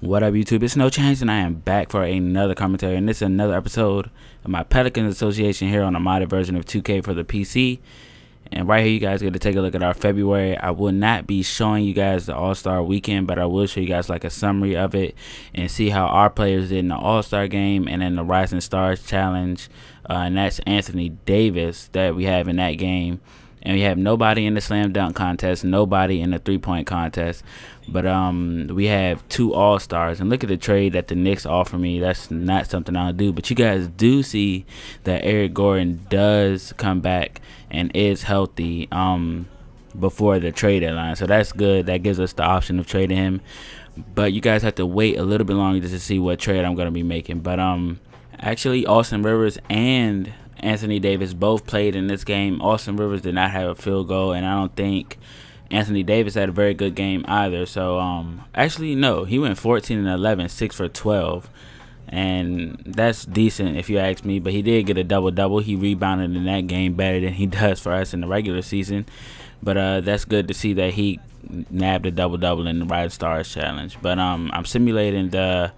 What up, YouTube? It's NoChainzz, and I am back for another commentary, and this is another episode of my Pelicans Association here on a modded version of 2K for the PC. And right here, you guys get to take a look at our February. I will not be showing you guys the All-Star weekend, but I will show you guys like a summary of it and see how our players did in the All-Star game and in the Rising Stars Challenge. And that's Anthony Davis that we have in that game. And we have nobody in the slam dunk contest, nobody in the three-point contest. But we have two all-stars. And look at the trade that the Knicks offer me. That's not something I'll do. But you guys do see that Eric Gordon does come back and is healthy before the trade deadline. So that's good. That gives us the option of trading him. But you guys have to wait a little bit longer just to see what trade I'm going to be making. But actually, Austin Rivers and Anthony Davis both played in this game. Austin Rivers did not have a field goal, and I don't think Anthony Davis had a very good game either. So actually no, he went 14 and 11, 6 for 12, and that's decent if you ask me. But he did get a double-double. He rebounded in that game better than he does for us in the regular season. But that's good to see that he nabbed a double-double in the Rising Stars Challenge. But I'm simulating the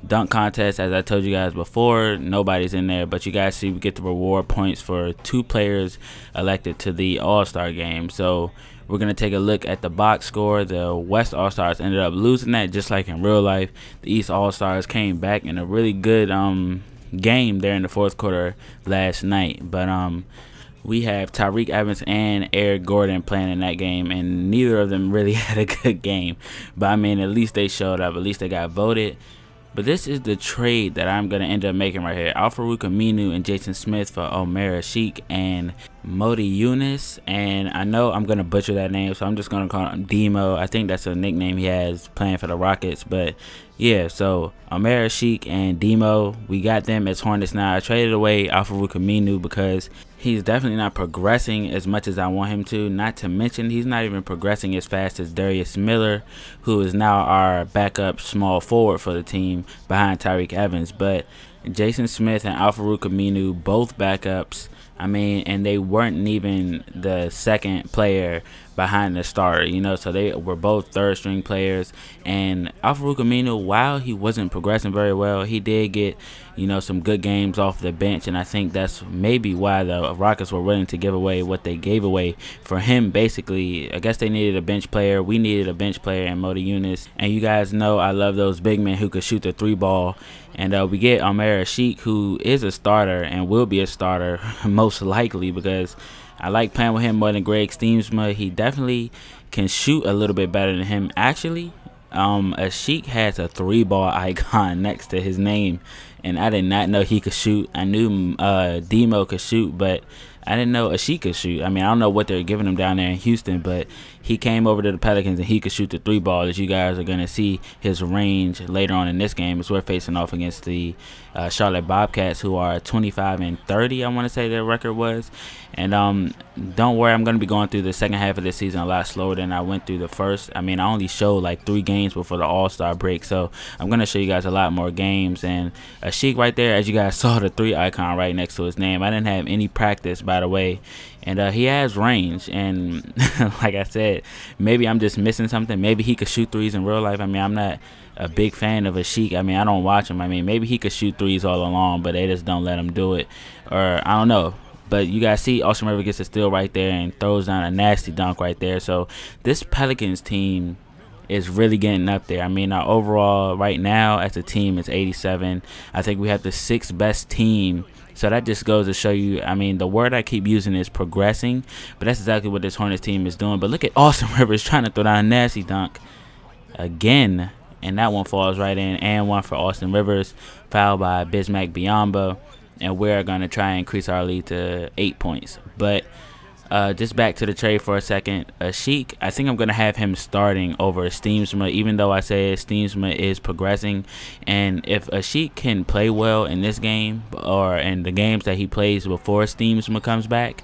dunk contest. As I told you guys before, nobody's in there, but you guys see we get the reward points for 2 players elected to the All-Star game. So we're going to take a look at the box score. The West All-Stars ended up losing that just like in real life. The East All-Stars came back in a really good game there in the fourth quarter last night. But we have Tyreke Evans and Eric Gordon playing in that game, and neither of them really had a good game. But I mean, at least they showed up. At least they got voted. But this is the trade that I'm going to end up making right here. Al-Farouq Aminu and Jason Smith for Omer Asik and Modi Yunus. And I know I'm going to butcher that name, so I'm just going to call him Demo. I think that's a nickname he has playing for the Rockets. But yeah, so Omer Asik and Demo, we got them as Hornets now. I traded away Al-Farouq Aminu because he's definitely not progressing as much as I want him to. Not to mention, he's not even progressing as fast as Darius Miller, who is now our backup small forward for the team behind Tyreke Evans. But Jason Smith and Al-Farouq Aminu, both backups. I mean, and they weren't even the second player behind the starter, you know, so they were both third-string players. And Al-Farouq Aminu, while he wasn't progressing very well, he did get, you know, some good games off the bench, and I think that's maybe why the Rockets were willing to give away what they gave away for him. Basically, I guess they needed a bench player. We needed a bench player in Modi Yunus, and you guys know I love those big men who could shoot the 3-ball. And we get Omer Asik, who is a starter and will be a starter most likely, because I like playing with him more than Greg Steemsma. He definitely can shoot a little bit better than him. Actually, Asik has a 3-ball icon next to his name, and I did not know he could shoot. I knew Demo could shoot, but I didn't know Asik could shoot. I mean, I don't know what they're giving him down there in Houston, but he came over to the Pelicans and he could shoot the 3-ball. As you guys are going to see his range later on in this game, as we're facing off against the Charlotte Bobcats, who are 25 and 30, I want to say their record was. And don't worry, I'm going to be going through the second half of this season a lot slower than I went through the first. I mean, I only showed like 3 games before the All-Star break, so I'm going to show you guys a lot more games. And Asik right there, as you guys saw the 3 icon right next to his name. I didn't have any practice, by the way, and he has range. And like I said, maybe I'm just missing something. Maybe he could shoot threes in real life. I mean, I'm not a big fan of Asik. I mean, I don't watch him. I mean, maybe he could shoot threes all along, but they just don't let him do it, or I don't know. But you guys see Austin Rivers gets a steal right there and throws down a nasty dunk right there. So this Pelicans team is really getting up there. I mean, our overall right now as a team is 87. I think we have the 6th best team. So that just goes to show you, I mean, the word I keep using is progressing, but that's exactly what this Hornets team is doing. But look at Austin Rivers trying to throw down a nasty dunk again, and that one falls right in. And one for Austin Rivers, fouled by Bismack Biyombo. And we're going to try and increase our lead to 8 points. But just back to the trade for a second. Asik, I think I'm going to have him starting over Steemsma, even though I say Steemsma is progressing. And if Asik can play well in this game, or in the games that he plays before Steemsma comes back,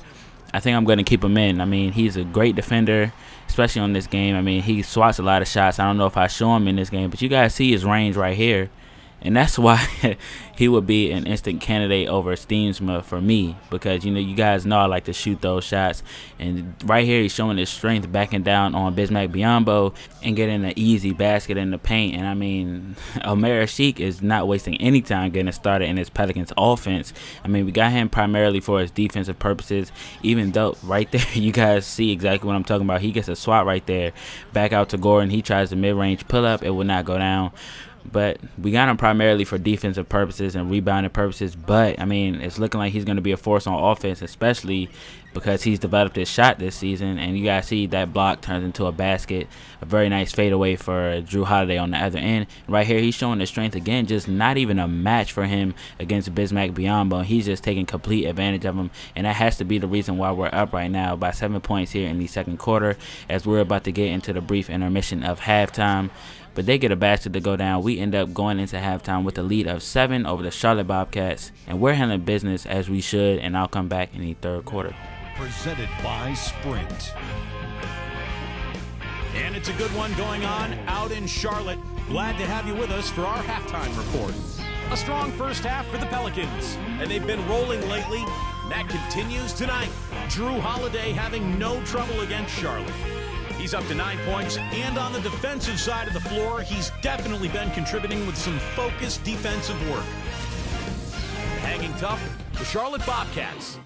I think I'm going to keep him in. I mean, he's a great defender, especially on this game. I mean, he swats a lot of shots. I don't know if I show him in this game, but you guys see his range right here. And that's why he would be an instant candidate over Steamsma for me, because, you know, you guys know I like to shoot those shots. And right here he's showing his strength, backing down on Bismack Biyombo and getting an easy basket in the paint. And I mean, Omer Sheik is not wasting any time getting started in his Pelicans offense. I mean, we got him primarily for his defensive purposes, even though right there you guys see exactly what I'm talking about. He gets a swat right there, back out to Gordon. He tries the mid-range pull-up. It will not go down. But we got him primarily for defensive purposes and rebounding purposes. But, I mean, it's looking like he's going to be a force on offense, especially because he's developed his shot this season. And you guys see that block turns into a basket. A very nice fadeaway for Drew Holiday on the other end. Right here, he's showing his strength again. Just not even a match for him against Bismack Biyombo. He's just taking complete advantage of him. And that has to be the reason why we're up right now by 7 points here in the second quarter, as we're about to get into the brief intermission of halftime. But they get a basket to go down. We end up going into halftime with a lead of 7 over the Charlotte Bobcats. And we're handling business as we should. And I'll come back in the third quarter. Presented by Sprint. And it's a good one going on out in Charlotte. Glad to have you with us for our halftime report. A strong first half for the Pelicans, and they've been rolling lately. That continues tonight. Drew Holiday having no trouble against Charlotte. He's up to 9 points, and on the defensive side of the floor, he's definitely been contributing with some focused defensive work. Hanging tough, the Charlotte Bobcats.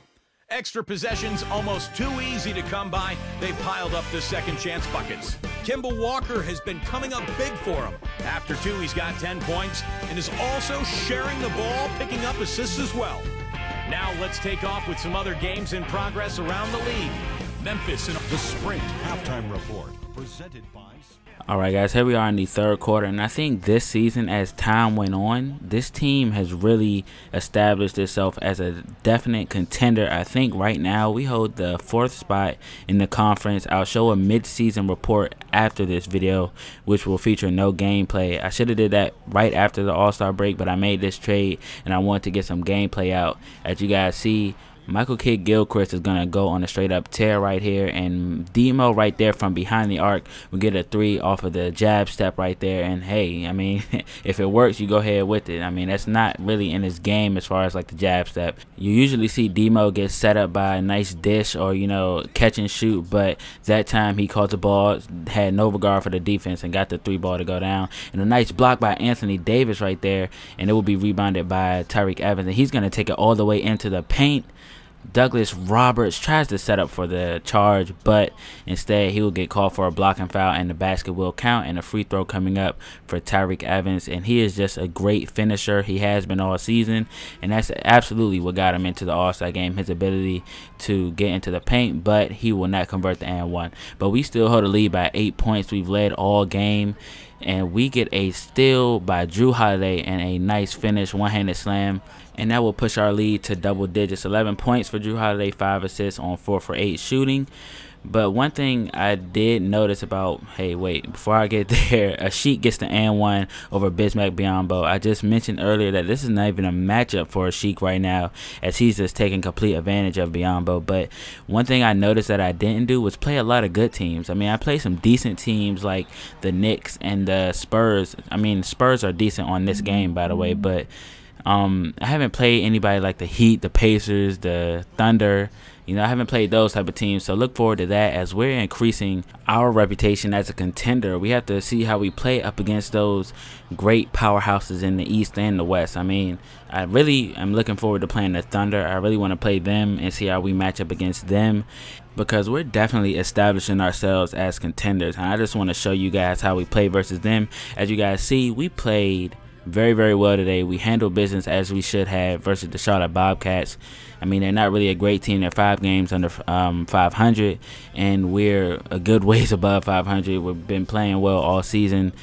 Extra possessions almost too easy to come by. They've piled up the second chance buckets. Kemba Walker has been coming up big for him. After 2, he's got 10 points and is also sharing the ball, picking up assists as well. Now let's take off with some other games in progress around the league. Memphis and The Sprint Halftime Report, presented by Alright guys, here we are in the third quarter, and I think this season, as time went on, this team has really established itself as a definite contender. I think right now we hold the 4th spot in the conference. I'll show a mid-season report after this video, which will feature no gameplay. I should have did that right after the All-Star break, but I made this trade and I wanted to get some gameplay out. As you guys see, Michael Kidd-Gilchrist is going to go on a straight-up tear right here, and Demo right there from behind the arc will get a 3 off of the jab step right there. And hey, I mean, if it works, you go ahead with it. I mean, that's not really in his game as far as like the jab step. You usually see Demo get set up by a nice dish or, you know, catch and shoot, but that time he caught the ball, had no regard for the defense, and got the 3 ball to go down. And a nice block by Anthony Davis right there, and it will be rebounded by Tyreke Evans, and he's going to take it all the way into the paint. Douglas Roberts tries to set up for the charge, but instead he will get called for a blocking foul, and the basket will count, and a free throw coming up for Tyreke Evans. And he is just a great finisher. He has been all season, and that's absolutely what got him into the All-Star game, his ability to get into the paint, but he will not convert the and one. But we still hold a lead by 8 points. We've led all game, and we get a steal by Drew Holiday and a nice finish, one-handed slam, and that will push our lead to double digits. 11 points for Drew Holiday, 5 assists on 4 for 8 shooting. But one thing I did notice about, hey, wait, before I get there, a Sheik gets the and one over Bismack Biyombo. I just mentioned earlier that this is not even a matchup for a Sheik right now, as he's just taking complete advantage of Biyombo. But one thing I noticed that I didn't do was play a lot of good teams. I mean, I played some decent teams like the Knicks and the Spurs. I mean, Spurs are decent on this game, by the way, but I haven't played anybody like the Heat, the Pacers, the Thunder. You know, I haven't played those type of teams, so look forward to that as we're increasing our reputation as a contender. We have to see how we play up against those great powerhouses in the East and the West. I mean, I really am looking forward to playing the Thunder. I really want to play them and see how we match up against them, because we're definitely establishing ourselves as contenders. And I just want to show you guys how we play versus them. As you guys see, we played very, very well today. We handled business as we should have versus the Charlotte Bobcats. I mean, they're not really a great team. They're 5 games under 500, and we're a good ways above 500. We've been playing well all season,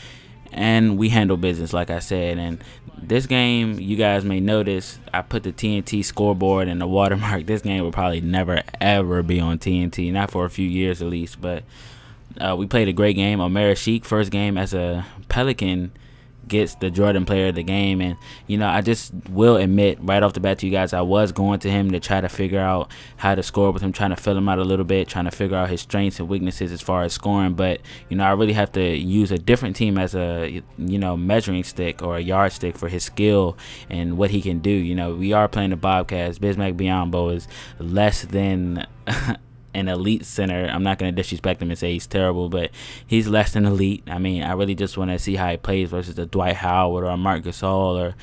and we handle business, like I said. And this game, you guys may notice, I put the TNT scoreboard and the watermark. This game will probably never, ever be on TNT, not for a few years at least. But we played a great game. Omer Sheik, first game as a Pelican, gets the Jordan player of the game. And you know, I just will admit right off the bat to you guys, I was going to him to try to figure out how to score with him, trying to fill him out a little bit, trying to figure out his strengths and weaknesses as far as scoring. But you know, I really have to use a different team as a, you know, measuring stick or a yardstick for his skill and what he can do. You know, we are playing the Bobcats. Bismack Biyombo is less than an elite center. I'm not going to disrespect him and say he's terrible, but he's less than elite. I mean, I really just want to see how he plays versus the Dwight Howard or Marc Gasol or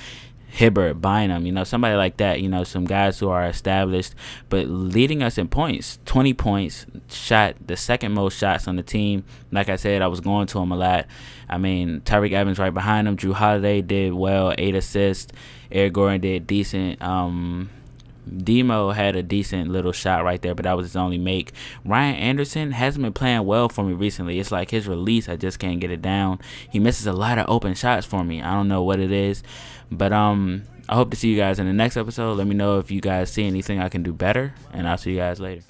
Hibbert, Bynum, you know, somebody like that, you know, some guys who are established, but leading us in points. 20 points, shot the second most shots on the team. Like I said, I was going to him a lot. I mean, Tyreke Evans right behind him. Drew Holiday did well, 8 assists. Eric Gordon did decent. Demo had a decent little shot right there, but that was his only make. Ryan Anderson hasn't been playing well for me recently. It's like his release, I just can't get it down. He misses a lot of open shots for me. I don't know what it is, but I hope to see you guys in the next episode. Let me know if you guys see anything I can do better, and I'll see you guys later.